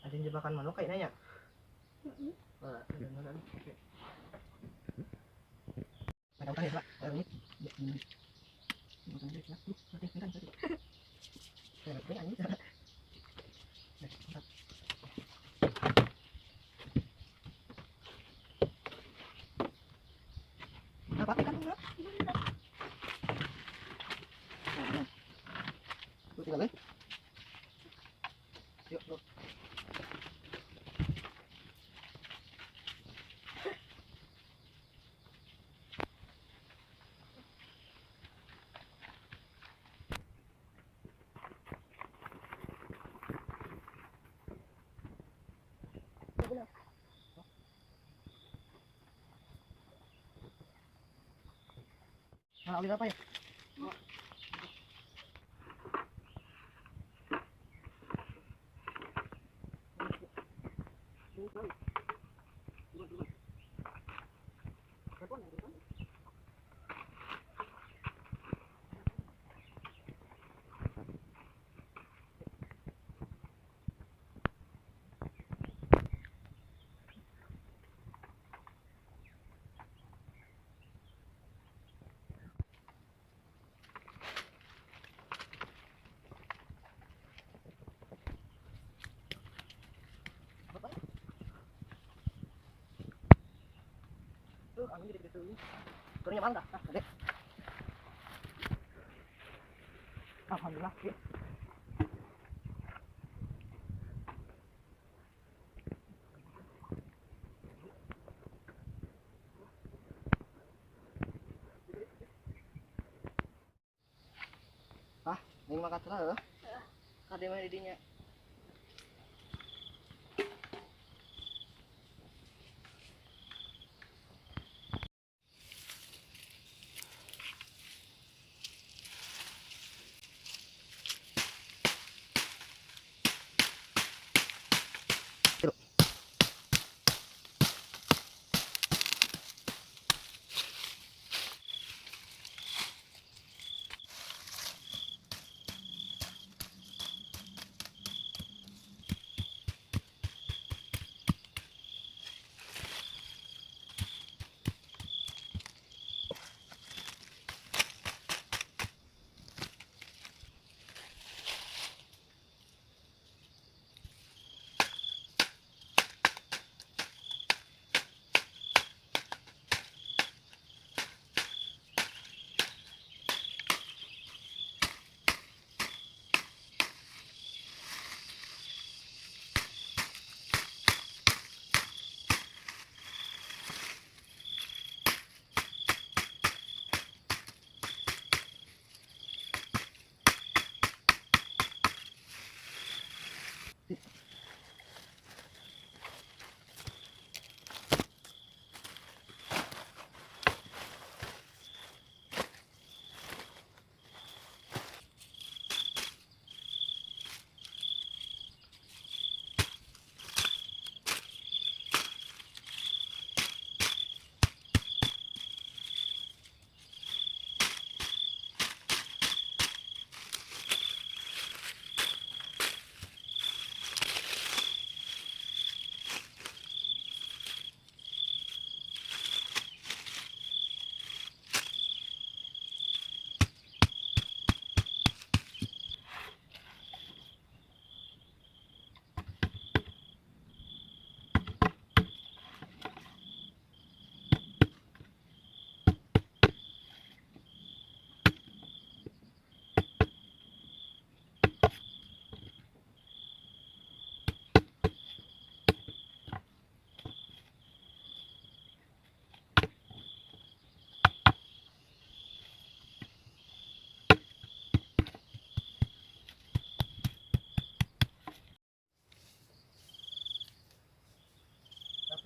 Ada jebakan manuk kayaknya ya. Oke. Ada utang ya, Pak. Ini. Bukan dia, apa ikan enggak? Tinggal deh. Yuk, yuk. Nah, oli apa ya? Angin gede-gede tuh. Turunnya mana dah? Gede. Alhamdulillah. Ya. Ini makan terus. Kade mah didinya.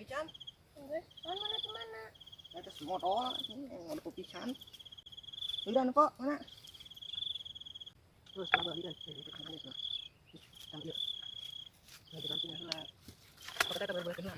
Pisan. Enggak, mana kemana? Atas motor, ini ada pisan. Udah kok, mana? Terus coba lihat, ambil. Nah, dibantunya lah. Kok kita boleh kena?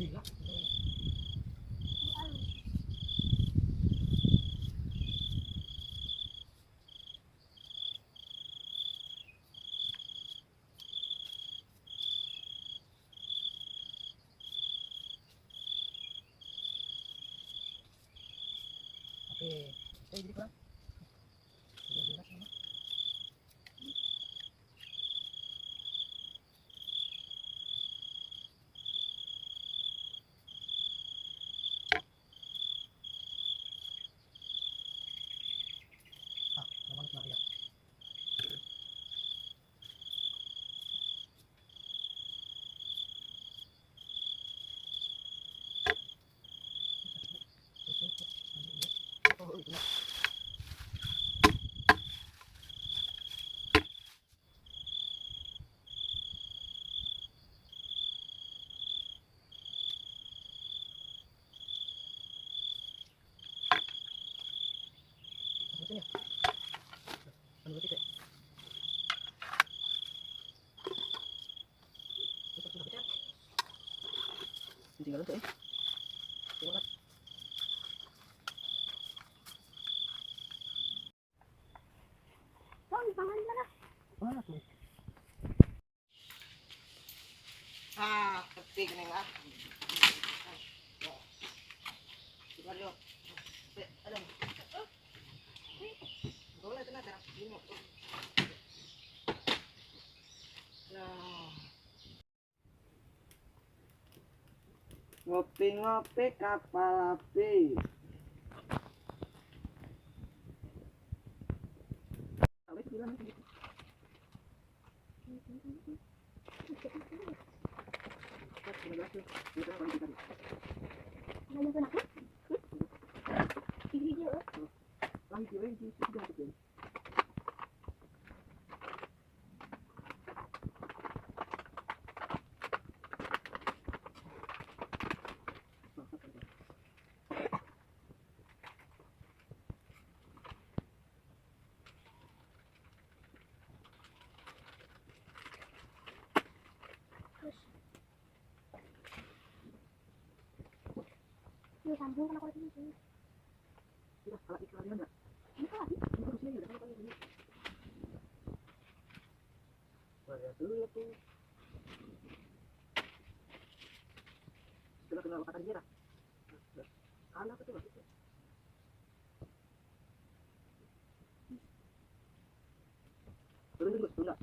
Gila. Oke, jadi kurang. Udah jelas semua. Ah, nomor semua ya. Oh, itu. Mesin ya. Anu titik. Itu sudah pecah. Tinggal untuk Terima kasih. Oh, di tangan mana? Mana tuh? Ah, ketik nih lah. Coba yuk. Ada. Boleh tenang cara. Ini. Nah. Ngopi-ngopi kapal api. Awet bilang nanti. Cek 19 tuh. Itu apa kita? Nanya kenapa? Ini dia. Lagi sudah betul. Ini sambung kenapa lagi ini? Sudah kalau iklan enggak? Ini apa lagi? Ini harusnya ya kalau ini. Pada dulu tuh. Setelah kenal kata dia. Anak itu lah. Turun dulu, tunda.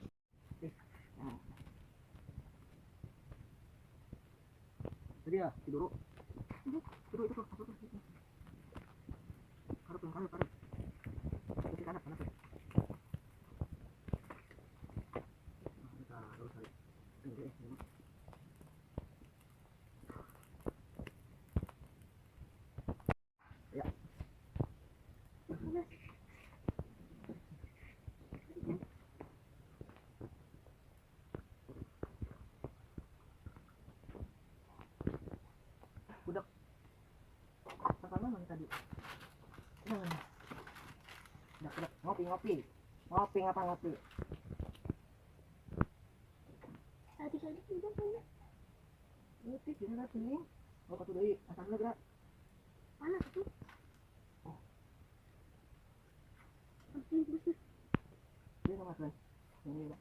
Jadi ya, tidur. Tidur itu tuh. Karep. Itu kanak. Kita harus cari. Ya. Udah. Sampai mana tadi? Udah. Ngopi. Ngopi ngapa ngopi? Tadi juga punya. Ngopi gimana sini? Oh, satu deui. Asalna gerak. Mana itu? Oh. Ini Dia sama kan. Ini ya.